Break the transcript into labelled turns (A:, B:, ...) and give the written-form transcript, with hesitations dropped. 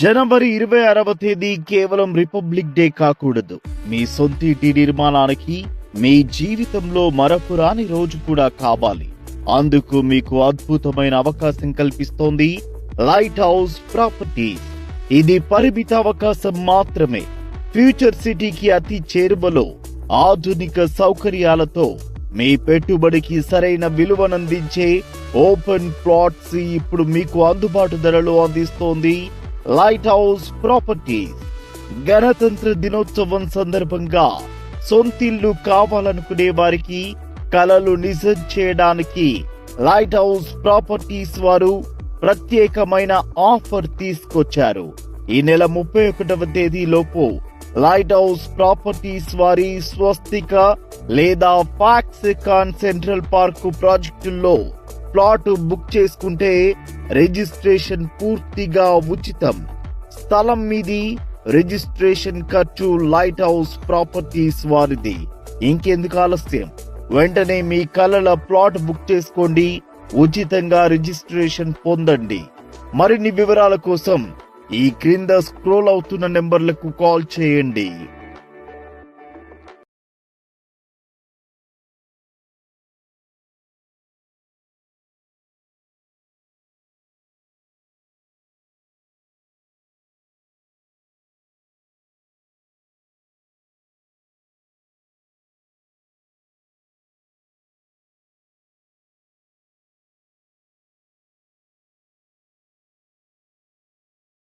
A: జనవరి 26వ తేదీ కేవలం republic day కాకూడదు. మీ సొంతింటి నిర్మాణానికి మీ జీవితంలో మరపురాని రోజు కూడా కావాలి. అందుకు మీకు అద్భుతమైన అవకాశం కల్పిస్తోంది లైట్ హౌస్ ప్రాపర్టీస్. ఇది పరిమిత అవకాశం మాత్రమే. ఫ్యూచర్ సిటీకి అతి చేరువలో ఆధునిక సౌకర్యాలతో మీ పెట్టుబడికి సరైన విలువనందించే ఓపెన్ ప్లాట్స్ ఇప్పుడు మీకు అందుబాటు ధరలో అందిస్తోంది లైట్ హౌస్ ప్రాపర్టీస్. గణతంత్ర దినోత్సవం సందర్భంగా సొంతిల్లు కావాలనుకునే వారికి కలలు నిజం చేయడానికి లైట్ హౌస్ ప్రాపర్టీస్ వారు ప్రత్యేకమైన ఆఫర్ తీసుకొచ్చారు. ఈ నెల 31వ తేదీలోపు లైట్ హౌస్ ప్రాపర్టీస్ వారి స్వస్తిక లేదా ఫాక్సికాన్ సెంట్రల్ పార్క్ ప్రాజెక్టుల్లో ప్లాట్ బుక్ చేసుకుంటే రిజిస్ట్రేషన్ పూర్తిగా ఉచితం. స్థలం మీది, రిజిస్ట్రేషన్ ఖర్చు లైట్ హౌస్ ప్రాపర్టీస్ వారిది. ఇంకెందుకు ఆలస్యం, వెంటనే మీ కలల ప్లాట్ బుక్ చేసుకోండి, ఉచితంగా రిజిస్ట్రేషన్ పొందండి. మరిన్ని వివరాల కోసం ఈ క్రింద స్క్రోల్ అవుతున్న నెంబర్లకు కాల్ చేయండి.